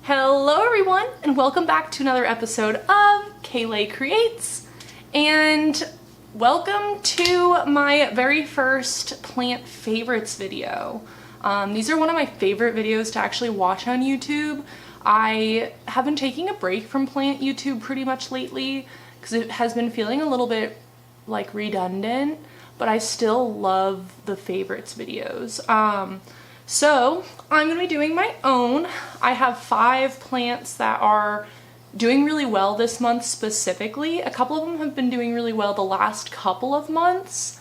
Hello everyone, and welcome back to another episode of Kayleigh Creates, and welcome to my very first plant favorites video. These are one of my favorite videos to actually watch on YouTube. I have been taking a break from plant YouTube pretty much lately because it has been feeling a little bit like redundant, but I still love the favorites videos. So I'm going to be doing my own. I have 5 plants that are doing really well this month specifically. A couple of them have been doing really well the last couple of months,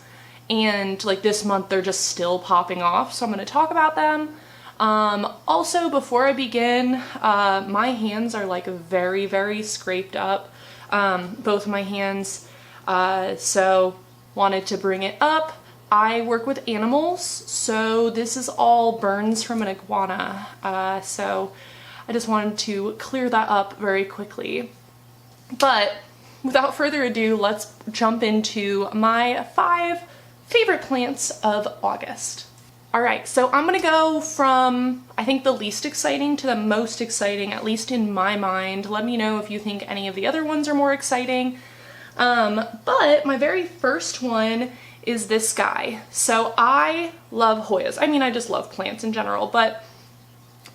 and like this month they're just still popping off, so I'm going to talk about them. Also, before I begin, my hands are like very scraped up, both my hands, so wanted to bring it up. I work with animals, so this is all burns from an iguana, so I just wanted to clear that up very quickly. But without further ado, let's jump into my 5 favorite plants of August. Alright, so I'm gonna go from, I think, the least exciting to the most exciting, at least in my mind. Let me know if you think any of the other ones are more exciting. But my very first one is this guy. So I love Hoyas. I mean, I just love plants in general, but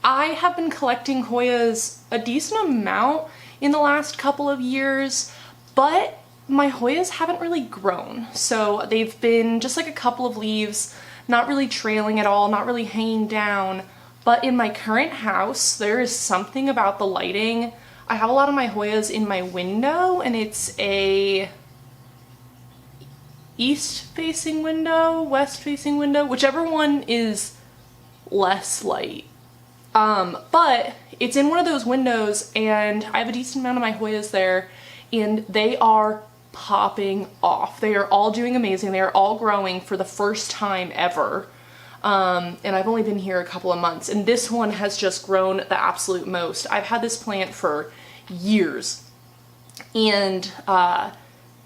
I have been collecting Hoyas a decent amount in the last couple of years, but my Hoyas haven't really grown. So they've been just like a couple of leaves, not really trailing at all, not really hanging down. But in my current house, there is something about the lighting. I have a lot of my Hoyas in my window, and it's a east-facing window, west-facing window, whichever one is less light. But it's in one of those windows, and I have a decent amount of my Hoyas there, and they are popping off. They are all doing amazing. They are all growing for the first time ever. And I've only been here a couple of months, and this one has just grown the absolute most. I've had this plant for years, and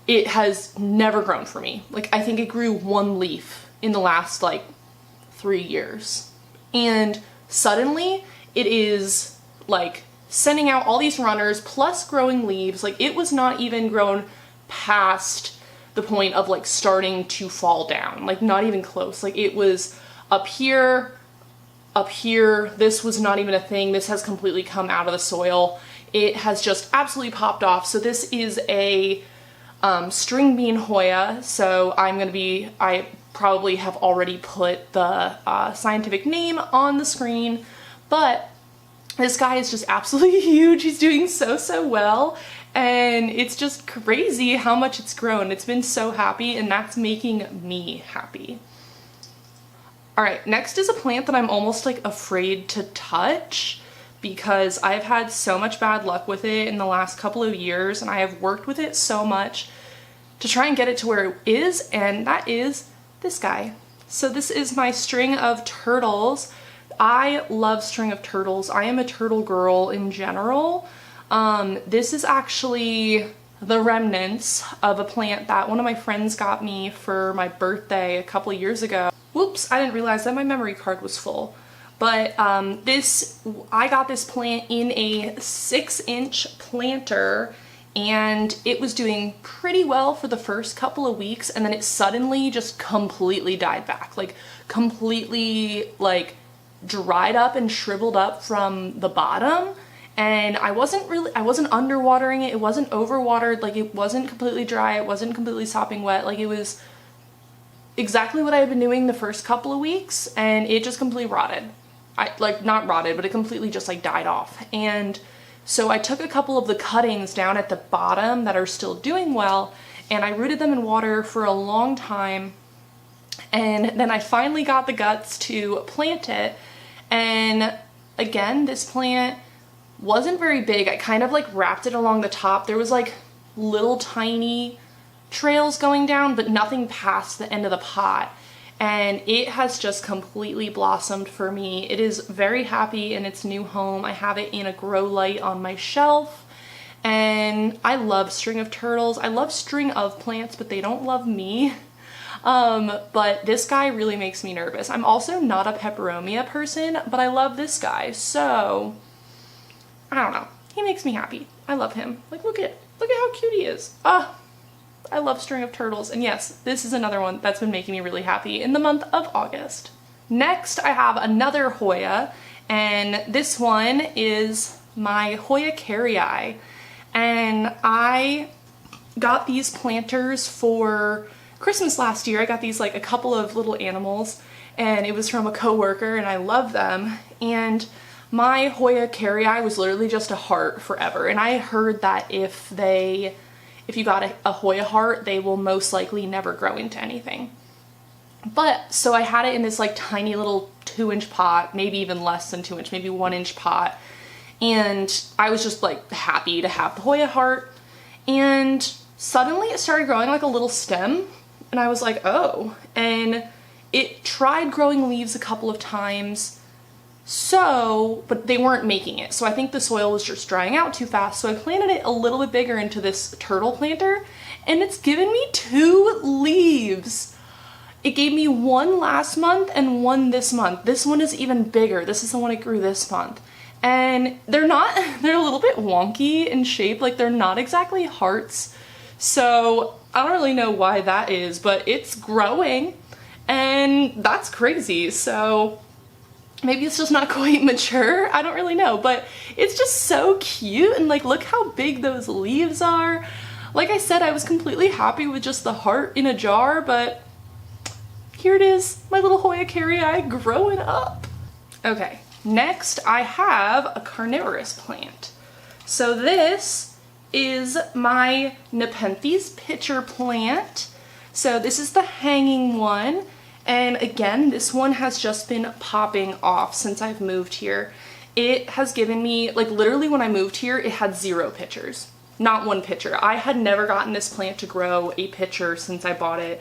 it has never grown for me. Like, I think it grew 1 leaf in the last like 3 years, and suddenly it is like sending out all these runners plus growing leaves. Like, it was not even grown past the point of like starting to fall down, like not even close. Like, it was up here, this was not even a thing. This has completely come out of the soil. It has just absolutely popped off. So this is a string bean Hoya, so I probably have already put the scientific name on the screen, but this guy is just absolutely huge. He's doing so well, and it's just crazy how much it's grown. It's been so happy, and that's making me happy. Alright, next is a plant that I'm almost like afraid to touch, because I've had so much bad luck with it in the last couple of years, and I have worked with it so much to try and get it to where it is, and that is this guy. So this is my string of turtles. I love string of turtles. I am a turtle girl in general. This is actually the remnants of a plant that one of my friends got me for my birthday a couple of years ago. Whoops, I didn't realize that my memory card was full. But I got this plant in a 6-inch planter, and it was doing pretty well for the first couple of weeks, and then it suddenly just completely died back. Like, completely like dried up and shriveled up from the bottom. And I wasn't underwatering it, it wasn't overwatered, like it wasn't completely dry, it wasn't completely sopping wet, like it was exactly what I had been doing the first couple of weeks, and it just completely rotted. Not rotted, but it completely just like died off. And so I took a couple of the cuttings down at the bottom that are still doing well, and I rooted them in water for a long time, and then I finally got the guts to plant it. And again, this plant wasn't very big. I kind of like wrapped it along the top. There was like little tiny trails going down, but nothing past the end of the pot. And it has just completely blossomed for me. It is very happy in its new home. I have it in a grow light on my shelf, and I love string of turtles. I love string of plants, but they don't love me. But this guy really makes me nervous. I'm also not a peperomia person, but I love this guy. So don't know. He makes me happy. I love him. Like, look at how cute he is. Ah, I love string of turtles. And yes, this is another one that's been making me really happy in the month of August. Next, I have another Hoya, and this one is my Hoya Carey. And I got these planters for Christmas last year. I got these like a couple of little animals, and it was from a coworker, and I love them. And my Hoya Carey was literally just a heart forever. And I heard that if you got a Hoya heart, they will most likely never grow into anything. But so I had it in this like tiny little 2-inch pot, maybe even less than 2 inch, maybe 1-inch pot. And I was just like happy to have the Hoya heart. And suddenly it started growing like a little stem. And I was like, oh. And it tried growing leaves a couple of times. But they weren't making it. So I think the soil was just drying out too fast. So I planted it a little bit bigger into this turtle planter. And it's given me 2 leaves. It gave me 1 last month and 1 this month. This one is even bigger. This is the one I grew this month. And they're a little bit wonky in shape. Like, they're not exactly hearts. So I don't really know why that is, but it's growing and that's crazy. So maybe it's just not quite mature. I don't really know, but it's just so cute. And like, look how big those leaves are. Like I said, I was completely happy with just the heart in a jar, but here it is, my little Hoya Carey growing up. Okay, next I have a carnivorous plant. So this is my Nepenthes pitcher plant. So this is the hanging one. And again, this one has just been popping off since I've moved here. It has given me, like literally when I moved here, it had 0 pitchers. Not 1 pitcher. I had never gotten this plant to grow a pitcher since I bought it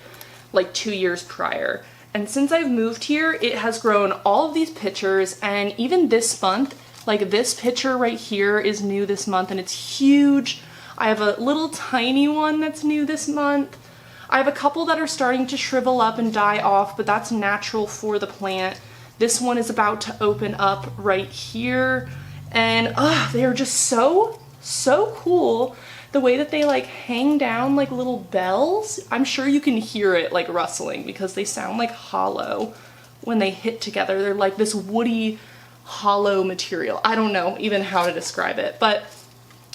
like 2 years prior. And since I've moved here, it has grown all of these pitchers, and even this month, like this pitcher right here is new this month and it's huge. I have a little tiny one that's new this month. I have a couple that are starting to shrivel up and die off, but that's natural for the plant. This one is about to open up right here, and they are just so cool. The way that they like hang down like little bells. I'm sure you can hear it like rustling because they sound like hollow when they hit together. They're like this woody, hollow material. I don't know even how to describe it, but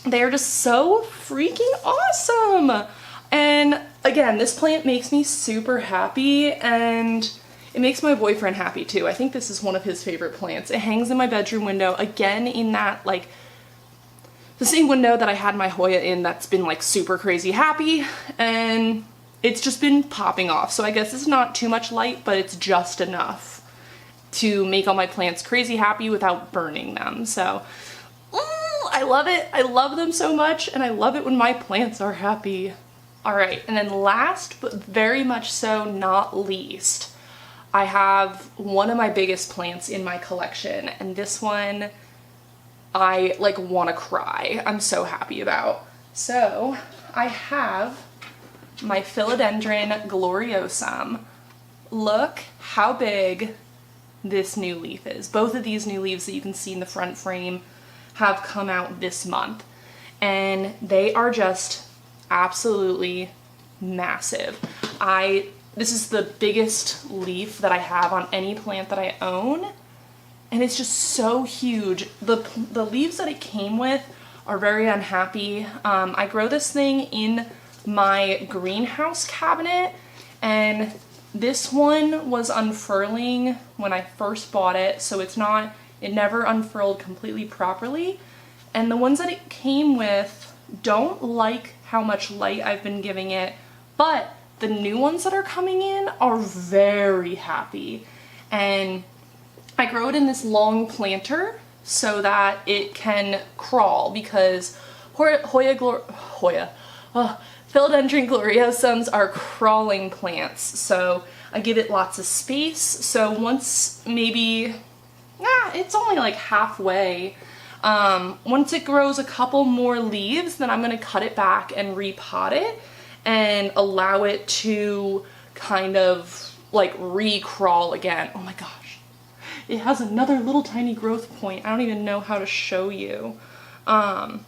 they're just so freaking awesome. And again, this plant makes me super happy, and it makes my boyfriend happy too. I think this is one of his favorite plants. It hangs in my bedroom window, again in that like the same window that I had my Hoya in that's been like super crazy happy, and it's just been popping off. So I guess it's not too much light, but it's just enough to make all my plants crazy happy without burning them. So I love it. I love them so much, and I love it when my plants are happy. All right, and then last but very much so not least, I have one of my biggest plants in my collection, and this one I like want to cry. I'm so happy about. So I have my Philodendron gloriosum. Look how big this new leaf is. Both of these new leaves that you can see in the front frame have come out this month, and they are just absolutely massive. This is the biggest leaf that I have on any plant that I own. And it's just so huge. The leaves that it came with are very unhappy. I grow this thing in my greenhouse cabinet, and this one was unfurling when I first bought it, so it never unfurled completely properly. And the ones that it came with don't like how much light I've been giving it, but the new ones that are coming in are very happy. And I grow it in this long planter so that it can crawl, because Philodendron gloriosums are crawling plants. So I give it lots of space. So once it's only like halfway. Once it grows a couple more leaves, then I'm gonna cut it back and repot it and allow it to kind of like re-crawl again. Oh my gosh. It has another little tiny growth point. I don't even know how to show you. But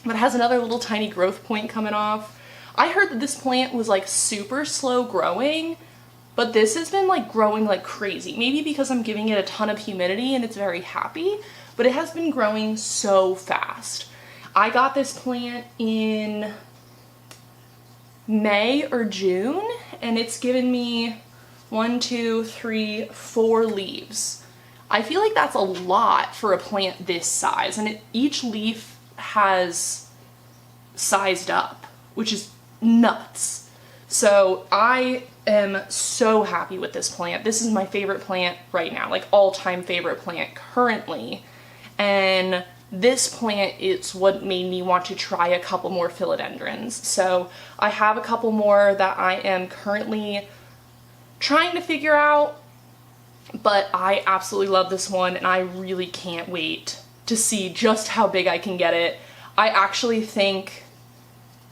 it has another little tiny growth point coming off. I heard that this plant was like super slow growing, but this has been like growing like crazy. Maybe because I'm giving it a ton of humidity and it's very happy, but it has been growing so fast. I got this plant in May or June, and it's given me 1, 2, 3, 4 leaves. I feel like that's a lot for a plant this size, and each leaf has sized up, which is nuts. So I am so happy with this plant. This is my favorite plant right now, like all-time favorite plant currently. And this plant is what made me want to try a couple more philodendrons. So I have a couple more that I am currently trying to figure out, but I absolutely love this one and I really can't wait to see just how big I can get it. I actually think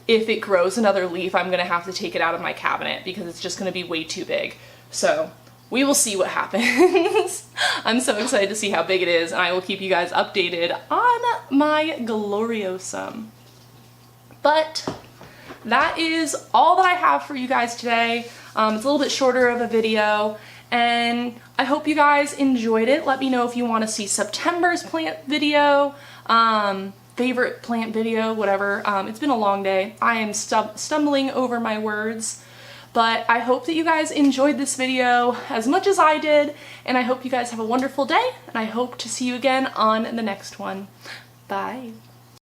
if it grows another leaf, I'm gonna have to take it out of my cabinet because it's just gonna be way too big. So we will see what happens. I'm so excited to see how big it is, and I will keep you guys updated on my Gloriosum. But that is all that I have for you guys today. It's a little bit shorter of a video, and I hope you guys enjoyed it. Let me know if you want to see September's plant video, favorite plant video, whatever. It's been a long day. I am stumbling over my words, but I hope that you guys enjoyed this video as much as I did, and I hope you guys have a wonderful day, and I hope to see you again on the next one. Bye.